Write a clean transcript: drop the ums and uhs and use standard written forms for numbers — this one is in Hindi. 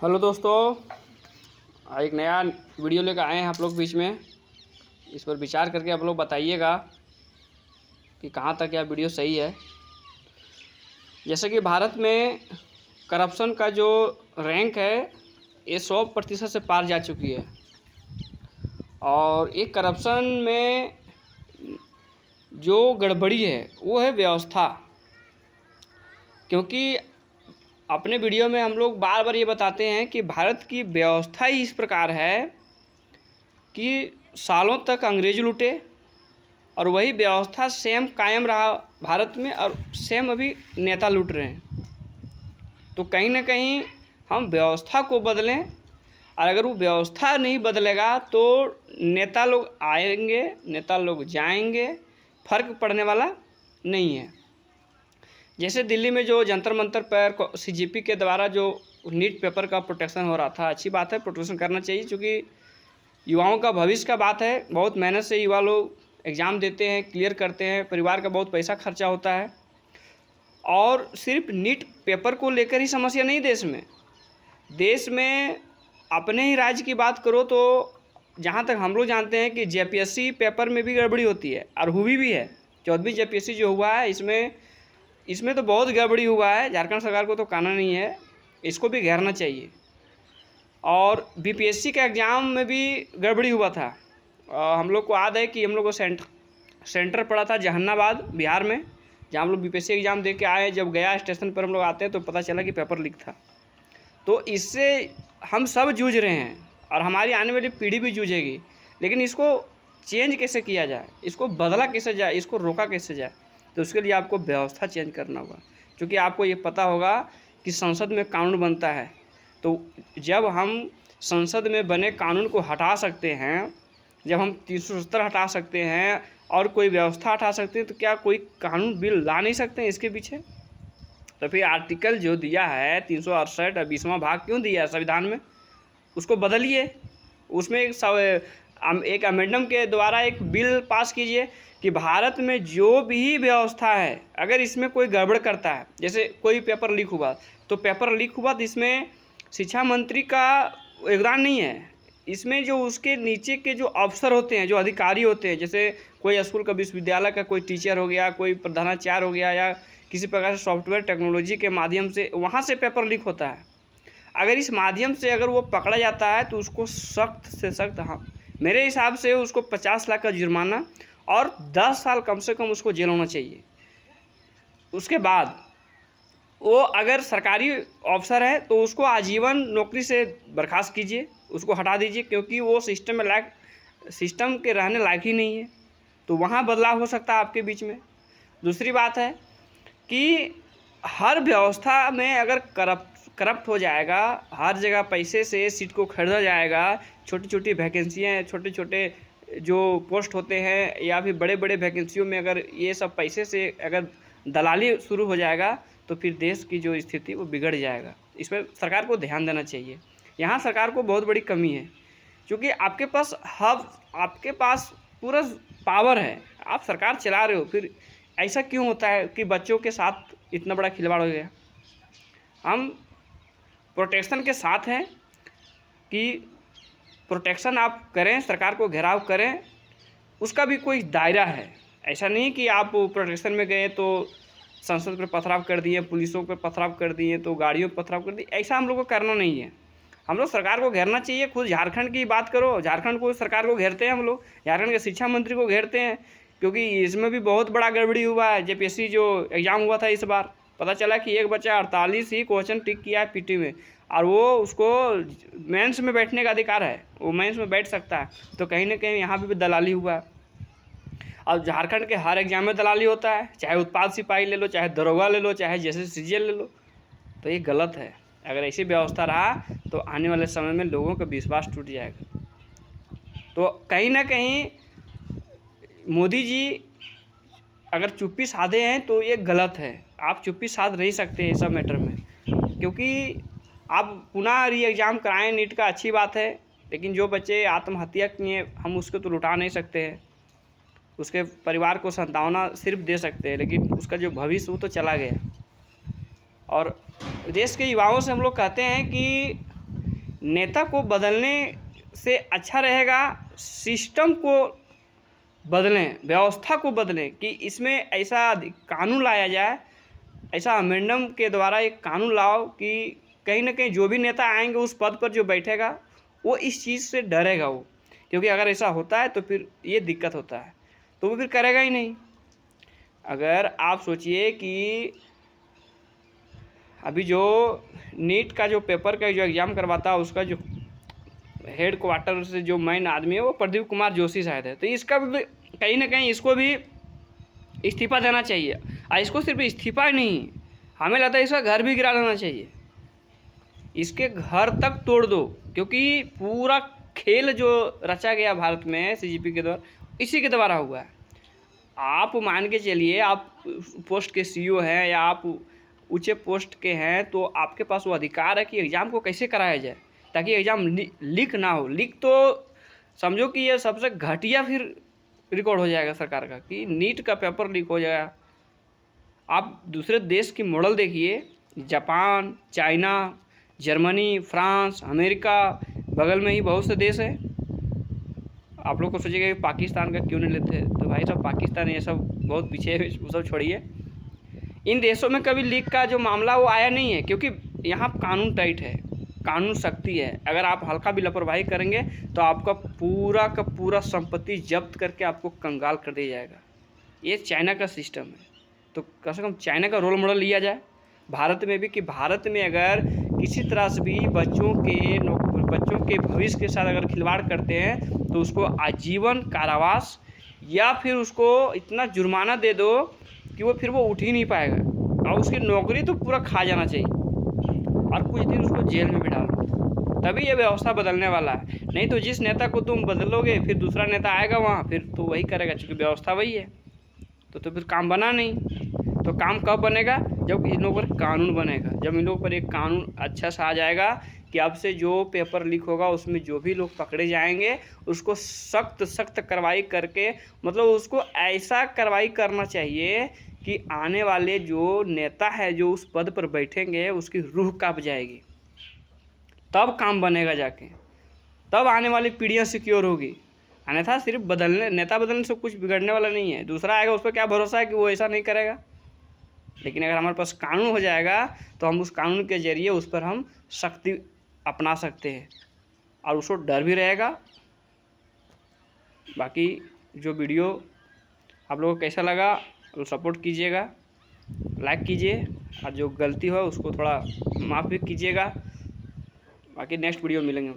हेलो दोस्तों, एक नया वीडियो लेकर आए हैं आप लोग बीच में। इस पर विचार करके आप लोग बताइएगा कि कहाँ तक यह वीडियो सही है। जैसे कि भारत में करप्शन का जो रैंक है ये 100% से पार जा चुकी है। और ये करप्शन में जो गड़बड़ी है वो है व्यवस्था। क्योंकि अपने वीडियो में हम लोग बार बार ये बताते हैं कि भारत की व्यवस्था ही इस प्रकार है कि सालों तक अंग्रेज लूटे और वही व्यवस्था सेम कायम रहा भारत में, और सेम अभी नेता लूट रहे हैं। तो कहीं ना कहीं हम व्यवस्था को बदलें, और अगर वो व्यवस्था नहीं बदलेगा तो नेता लोग आएंगे, नेता लोग जाएंगे, फर्क पड़ने वाला नहीं है। जैसे दिल्ली में जो जंतर मंतर पर सीजेपी के द्वारा जो नीट पेपर का प्रोटेक्शन हो रहा था, अच्छी बात है, प्रोटेक्शन करना चाहिए, क्योंकि युवाओं का भविष्य का बात है। बहुत मेहनत से युवा लोग एग्ज़ाम देते हैं, क्लियर करते हैं, परिवार का बहुत पैसा खर्चा होता है। और सिर्फ नीट पेपर को लेकर ही समस्या नहीं देश में अपने ही राज्य की बात करो तो जहाँ तक हम लोग जानते हैं कि जेपीएससी पेपर में भी गड़बड़ी होती है, और हुई भी है। 14वीं जेपीएससी जो हुआ है इसमें तो बहुत गड़बड़ी हुआ है। झारखंड सरकार को तो कहना नहीं है, इसको भी घेरना चाहिए। और बीपीएससी के एग्ज़ाम में भी गड़बड़ी हुआ था। हम लोग को याद है कि हम लोग को सेंटर पड़ा था जहानाबाद बिहार में, जहाँ हम लोग बीपीएससी एग्ज़ाम दे के आए। जब गया स्टेशन पर हम लोग आते हैं तो पता चला कि पेपर लीक था। तो इससे हम सब जूझ रहे हैं और हमारी आने वाली पीढ़ी भी जूझेगी। लेकिन इसको चेंज कैसे किया जाए, इसको बदला कैसे जाए, इसको रोका कैसे जाए, तो उसके लिए आपको व्यवस्था चेंज करना होगा। क्योंकि आपको ये पता होगा कि संसद में कानून बनता है, तो जब हम संसद में बने कानून को हटा सकते हैं, जब हम 370 हटा सकते हैं और कोई व्यवस्था हटा सकते हैं, तो क्या कोई कानून बिल ला नहीं सकते हैं इसके पीछे? तो फिर आर्टिकल जो दिया है 368 और 20वां भाग क्यों दिया है संविधान में, उसको बदलिए। उसमें एक अमेंडम के द्वारा एक बिल पास कीजिए कि भारत में जो भी व्यवस्था है, अगर इसमें कोई गड़बड़ करता है, जैसे कोई पेपर लीक हुआ तो इसमें शिक्षा मंत्री का योगदान नहीं है। इसमें जो उसके नीचे के जो अफसर होते हैं, जो अधिकारी होते हैं, जैसे कोई स्कूल का, विश्वविद्यालय का कोई टीचर हो गया, कोई प्रधानाचार्य हो गया, या किसी प्रकार से सॉफ्टवेयर टेक्नोलॉजी के माध्यम से वहाँ से पेपर लीक होता है। अगर इस माध्यम से अगर वो पकड़ा जाता है तो उसको सख्त से सख्त, हाँ मेरे हिसाब से उसको 50 लाख का जुर्माना और 10 साल कम से कम उसको जेल होना चाहिए। उसके बाद वो अगर सरकारी अफसर है तो उसको आजीवन नौकरी से बर्खास्त कीजिए, उसको हटा दीजिए, क्योंकि वो सिस्टम के रहने लायक ही नहीं है। तो वहाँ बदलाव हो सकता है आपके बीच में। दूसरी बात है कि हर व्यवस्था में अगर करप्ट हो जाएगा, हर जगह पैसे से सीट को खरीदा जाएगा, छोटी छोटी वैकेंसियाँ, छोटे छोटे जो पोस्ट होते हैं, या फिर बड़े बड़े वैकेंसियों में अगर ये सब पैसे से अगर दलाली शुरू हो जाएगा, तो फिर देश की जो स्थिति वो बिगड़ जाएगा। इस पर सरकार को ध्यान देना चाहिए। यहाँ सरकार को बहुत बड़ी कमी है, क्योंकि आपके पास पूरा पावर है, आप सरकार चला रहे हो, फिर ऐसा क्यों होता है कि बच्चों के साथ इतना बड़ा खिलवाड़ हो गया? हम प्रोटेक्शन के साथ हैं कि प्रोटेक्शन आप करें, सरकार को घेराव करें, उसका भी कोई दायरा है। ऐसा नहीं कि आप प्रोटेक्शन में गए तो संसद पर पथराव कर दिए, पुलिसों पर पथराव कर दिए, तो गाड़ियों पर पथराव कर दिए। ऐसा हम लोग को करना नहीं है। हम लोग सरकार को घेरना चाहिए। खुद झारखंड की बात करो, झारखंड को सरकार को घेरते हैं हम लोग, झारखंड के शिक्षा मंत्री को घेरते हैं, क्योंकि इसमें भी बहुत बड़ा गड़बड़ी हुआ है। जेपीएससी जो एग्ज़ाम हुआ था इस बार, पता चला कि एक बच्चा 48 ही क्वेश्चन टिक किया है पीटी में, और वो उसको मेंस में बैठने का अधिकार है, वो मेंस में बैठ सकता है। तो कहीं ना कहीं यहाँ भी दलाली हुआ है। और झारखंड के हर एग्जाम में दलाली होता है, चाहे उत्पाद सिपाही ले लो, चाहे दरोगा ले लो, चाहे जैसे सीजीएल ले लो। तो ये गलत है। अगर ऐसी व्यवस्था रहा तो आने वाले समय में लोगों का विश्वास टूट जाएगा। तो कहीं ना कहीं मोदी जी अगर चुप्पी साधे हैं तो ये गलत है। आप चुप्पी साध नहीं सकते इस सब मैटर में, क्योंकि आप पुनः री एग्ज़ाम कराएं नीट का, अच्छी बात है, लेकिन जो बच्चे आत्महत्या किए हम उसको तो लुटा नहीं सकते हैं। उसके परिवार को सांत्वना सिर्फ दे सकते हैं, लेकिन उसका जो भविष्य वो तो चला गया। और देश के युवाओं से हम लोग कहते हैं कि नेता को बदलने से अच्छा रहेगा सिस्टम को बदलें, व्यवस्था को बदलें कि इसमें ऐसा कानून लाया जाए, ऐसा अमेंडम के द्वारा एक कानून लाओ कि कहीं ना कहीं जो भी नेता आएंगे उस पद पर जो बैठेगा वो इस चीज़ से डरेगा वो, क्योंकि अगर ऐसा होता है तो फिर ये दिक्कत होता है, तो वो फिर करेगा ही नहीं। अगर आप सोचिए कि अभी जो नीट का जो पेपर का जो एग्ज़ाम करवाता है उसका जो हेड क्वार्टर से जो मेन आदमी है वो प्रदीप कुमार जोशी शायद है, तो इसका भी कहीं ना कहीं इसको भी इस्तीफा देना चाहिए। और इसको सिर्फ इस्तीफा ही नहीं, हमें लगता है इसका घर भी गिरा देना चाहिए, इसके घर तक तोड़ दो, क्योंकि पूरा खेल जो रचा गया भारत में सीजेपी के द्वारा इसी के द्वारा हुआ है। आप मान के चलिए आप पोस्ट के सीईओ हैं या आप ऊंचे पोस्ट के हैं, तो आपके पास वो अधिकार है कि एग्ज़ाम को कैसे कराया जाए ताकि एग्ज़ाम लीक ना हो। लीक तो समझो कि ये सबसे घटिया फिर रिकॉर्ड हो जाएगा सरकार का कि नीट का पेपर लीक हो जाएगा। आप दूसरे देश की मॉडल देखिए, Japan, China, Germany, France, America, बगल में ही बहुत से देश हैं। आप लोग को सोचिएगा कि पाकिस्तान का क्यों नहीं लेते, तो भाई साहब पाकिस्तान ये सब बहुत पीछे है, वो सब छोड़िए। इन देशों में कभी लीक का जो मामला वो आया नहीं है, क्योंकि यहाँ कानून टाइट है, कानून सख्ती है। अगर आप हल्का भी लापरवाही करेंगे तो आपका पूरा का पूरा संपत्ति जब्त करके आपको कंगाल कर दिया जाएगा। ये चाइना का सिस्टम है, तो कम से कम चाइना का रोल मॉडल लिया जाए भारत में भी, कि भारत में अगर किसी तरह से भी बच्चों के भविष्य के साथ अगर खिलवाड़ करते हैं तो उसको आजीवन कारावास या फिर उसको इतना जुर्माना दे दो कि वो फिर वो उठ ही नहीं पाएगा, और उसकी नौकरी तो पूरा खा जाना चाहिए, और कुछ दिन उसको जेल में भी डाल दो, तभी ये व्यवस्था बदलने वाला है। नहीं तो जिस नेता को तुम बदलोगे फिर दूसरा नेता आएगा वहाँ, फिर तो वही करेगा, क्योंकि व्यवस्था वही है। तो फिर काम बना नहीं। तो काम कब बनेगा? जब इन लोगों पर कानून बनेगा, जब इन लोगों पर एक कानून अच्छा सा आ जाएगा कि अब से जो पेपर लीक होगा उसमें जो भी लोग पकड़े जाएंगे उसको सख्त कार्रवाई करके, मतलब उसको ऐसा कार्रवाई करना चाहिए कि आने वाले जो नेता है जो उस पद पर बैठेंगे उसकी रूह कांप जाएगी, तब काम बनेगा जाके, तब आने वाली पीढ़ियाँ सिक्योर होगी। अन्यथा सिर्फ नेता बदलने से कुछ बिगड़ने वाला नहीं है। दूसरा आएगा उस पर क्या भरोसा है कि वो ऐसा नहीं करेगा। लेकिन अगर हमारे पास कानून हो जाएगा तो हम उस कानून के जरिए उस पर हम सख्ती अपना सकते हैं और उसको डर भी रहेगा। बाकी जो वीडियो आप लोगों को कैसा लगा तो सपोर्ट कीजिएगा, लाइक कीजिए, और जो गलती हो उसको थोड़ा माफ़ भी कीजिएगा। बाकी नेक्स्ट वीडियो मिलेंगे।